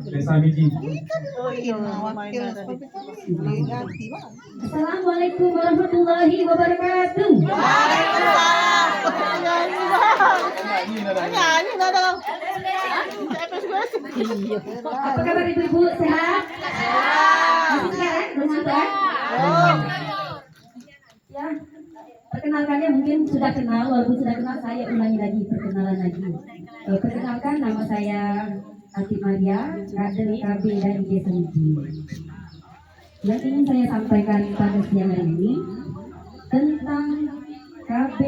Desa Biji. Assalamualaikum warahmatullahi wabarakatuh. Apa kabar ibu-ibu, sehat? Masih sehat? Belum sudah? Ya, perkenalkannya mungkin sudah kenal, walaupun sudah kenal saya ulangi lagi perkenalan lagi. Perkenalkan, nama saya Ati Maria, kader KB dari Desa Uji. Yang ingin saya sampaikan pada siang hari ini tentang KB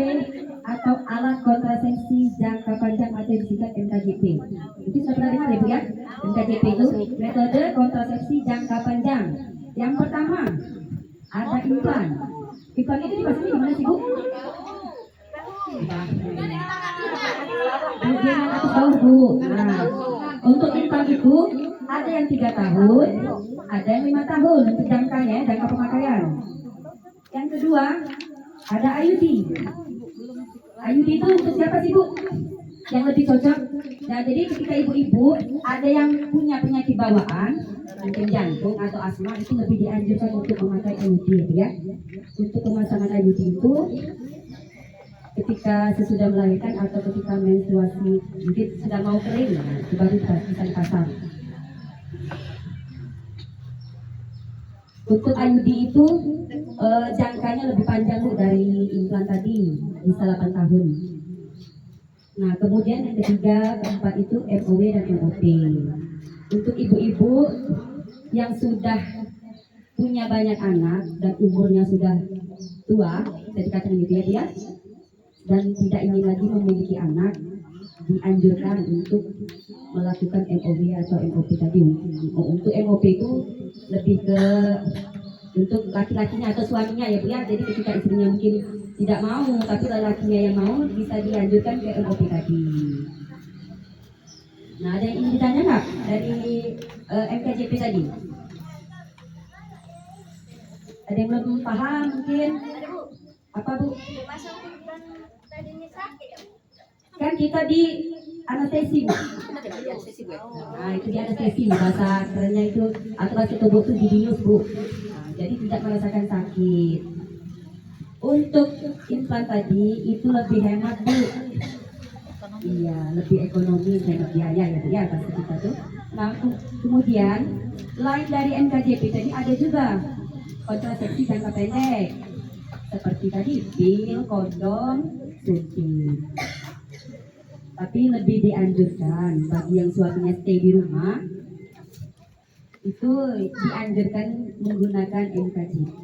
atau alat kontrasepsi jangka panjang atau disingkat MKJP. Itu sudah pernah dengar ya Bu ya? MKJP itu metode kontrasepsi jangka panjang. Yang pertama ada implan. Implan itu dipasang di mana sih Bu? Bagian atas bawah Bu. Nah, untuk implan itu ada yang 3 tahun, ada yang 5 tahun untuk jangkanya, jangka pemakaian. Yang kedua ada IUD. IUD itu untuk siapa sih Bu? Yang lebih cocok. Nah, jadi ketika ibu-ibu ada yang punya penyakit bawaan, mungkin jantung atau asma, itu lebih dianjurkan untuk memakai IUD ya. Untuk pemasangan IUD itu ketika sesudah melahirkan atau ketika menstruasi mungkin sudah mau kering, nah, itu baru bisa dipasang. Untuk IUD itu jangkanya lebih panjang Bu dari implan tadi, bisa 8 tahun. Nah, kemudian yang ketiga, keempat itu MOW dan MOP. Untuk ibu-ibu yang sudah punya banyak anak dan umurnya sudah tua, saya dikatakan gitu ya, dan tidak ingin lagi memiliki anak, dianjurkan untuk melakukan MOW atau MOP tadi. Untuk MOP itu lebih ke untuk laki-lakinya atau suaminya ya Bu ya. Jadi ketika istrinya mungkin tidak mau tapi lelakinya yang mau, bisa dianjurkan ke MOP tadi. Nah, ada yang ingin ditanya nggak dari MKJP tadi? Ada yang belum paham mungkin? Apa Bu? Kan kita di anestesi Bu. Nah, itu di anestesi, bahasa kerennya itu atau bahasa tubuh itu dibius Bu. Nah, jadi tidak merasakan sakit. Untuk implan tadi itu lebih hemat Bu. Iya, lebih ekonomis, hemat biaya ya Bu ya, pasti kita tuh. Nah, kemudian lain dari NKJP tadi ada juga kontrasepsi jangka pendek seperti tadi pil, kondom, suntik. Tapi lebih dianjurkan bagi yang suaminya stay di rumah, itu dianjurkan menggunakan NKJP.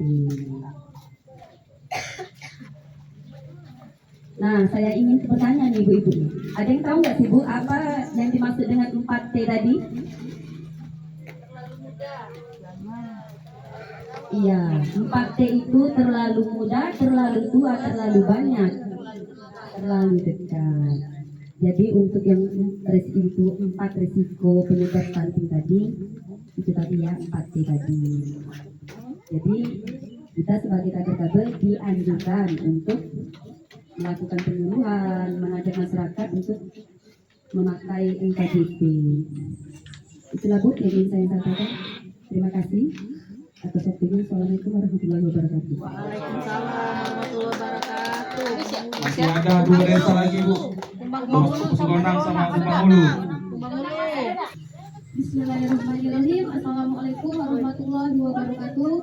Nah, saya ingin bertanya nih ibu-ibu, ada yang tahu nggak sih Bu apa yang dimaksud dengan 4T tadi? Iya, 4T itu terlalu muda, terlalu tua, terlalu banyak, terlalu dekat. Jadi untuk yang risiko 4 risiko penyebab stunting tadi, itu tadi ya 4T tadi. Jadi kita sebagai kader KB dianjurkan untuk melakukan penyuluhan, mengajak masyarakat untuk memakai NKJP. Itulah Bu yang ingin saya sampaikan. Terima kasih atas waktunya. Assalamualaikum warahmatullahi wabarakatuh. Waalaikumsalam warahmatullahi wabarakatuh. Masih ada 2 desa lagi Bu. Sugonang sama Tumbang Hulu. Bismillahirrahmanirrahim. Assalamualaikum warahmatullahi wabarakatuh.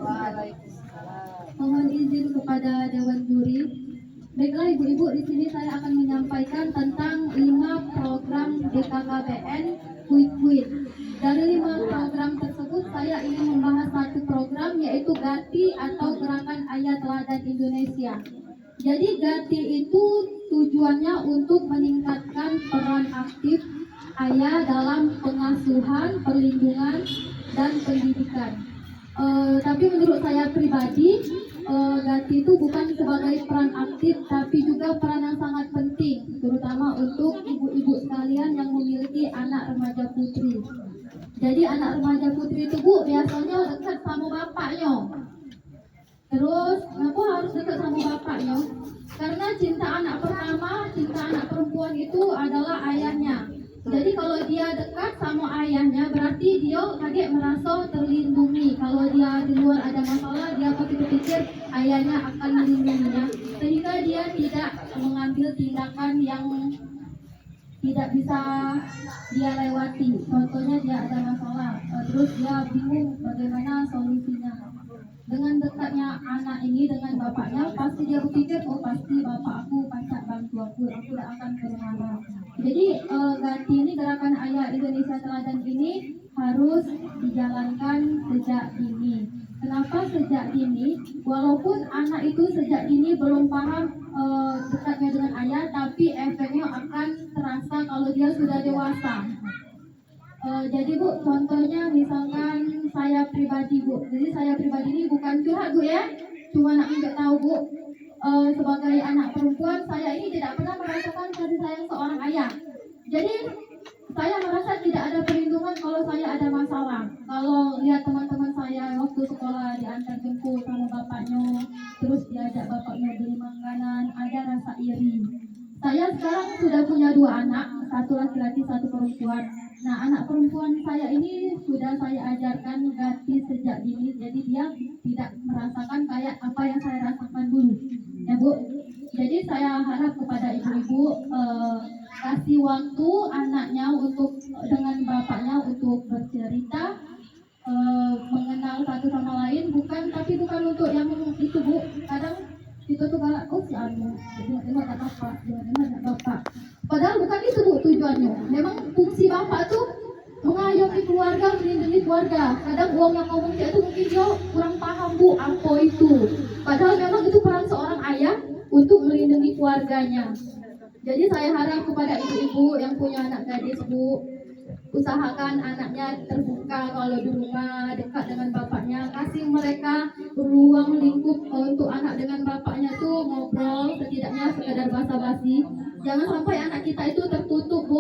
Mohon izin kepada Dewan Juri. Baiklah ibu-ibu, di sini saya akan menyampaikan tentang 5 program BKKBN Quick. Dari 5 program tersebut saya ingin membahas satu program, yaitu GATI atau Gerakan Ayah Teladan Indonesia. Jadi GATI itu tujuannya untuk meningkatkan peran aktif ayah dalam pengasuhan, perlindungan, dan pendidikan. Tapi menurut saya pribadi, GATI itu bukan sebagai peran aktif, tapi juga peran yang sangat penting, terutama untuk ibu-ibu sekalian yang memiliki anak remaja putri. Jadi anak remaja putri itu Bu biasanya dekat sama bapaknya. Terus kenapa harus dekat sama bapaknya? Karena cinta anak pertama, cinta anak perempuan itu adalah ayahnya. Jadi kalau dia dekat sama ayahnya berarti dia adik merasa terlindungi. Kalau dia di luar ada masalah, dia pasti berpikir ayahnya akan melindunginya, sehingga dia tidak mengambil tindakan yang tidak bisa dia lewati. Contohnya dia ada masalah, terus dia bingung bagaimana solusinya. Dengan dekatnya anak ini dengan bapaknya, pasti dia berpikir, oh pasti bapak aku pacak bantu aku tidak akan kemana. Jadi ganti ini gerakan Ayah Indonesia Teladan ini harus dijalankan sejak dini. Kenapa sejak dini? Walaupun anak itu sejak dini belum paham dekatnya dengan ayah, tapi efeknya akan terasa kalau dia sudah dewasa. Jadi Bu, contohnya misalkan saya pribadi Bu. Jadi saya pribadi ini bukan curhat Bu ya, cuma nak minta tahu Bu. Sebagai anak perempuan, saya ini tidak pernah merasakan kasih sayang seorang ayah. Jadi saya merasa tidak ada perlindungan kalau saya ada masalah. Kalau lihat teman-teman saya waktu sekolah diantar jemput sama bapaknya, terus diajak bapaknya beli makanan, ada rasa iri. Saya sekarang sudah punya 2 anak, satu laki-laki, satu perempuan. Nah, anak perempuan saya ini sudah saya ajarkan ganti sejak dini, jadi dia tidak merasakan kayak apa yang saya rasakan dulu, ya Bu. Jadi saya harap kepada ibu-ibu kasih waktu anaknya untuk dengan bapaknya untuk bercerita, mengenal satu sama lain, tapi bukan untuk yang itu Bu. Kadang itu tuh galak, oh si anu, dia tak bapak, dia tak bapak. Padahal bukan itu Bu tujuannya. Memang fungsi bapak tuh mengayomi keluarga, melindungi keluarga. Kadang uang yang ngomong itu mungkin dia kurang paham Bu apa itu. Padahal memang itu peran seorang ayah untuk melindungi keluarganya. Jadi saya harap kepada ibu-ibu yang punya anak gadis Bu, usahakan anaknya terbuka kalau di rumah, dekat dengan bapaknya, kasih mereka ruang lingkup untuk anak dengan bapaknya tuh ngobrol, setidaknya sekedar basa-basi. Jangan sampai anak kita itu tertutup Bu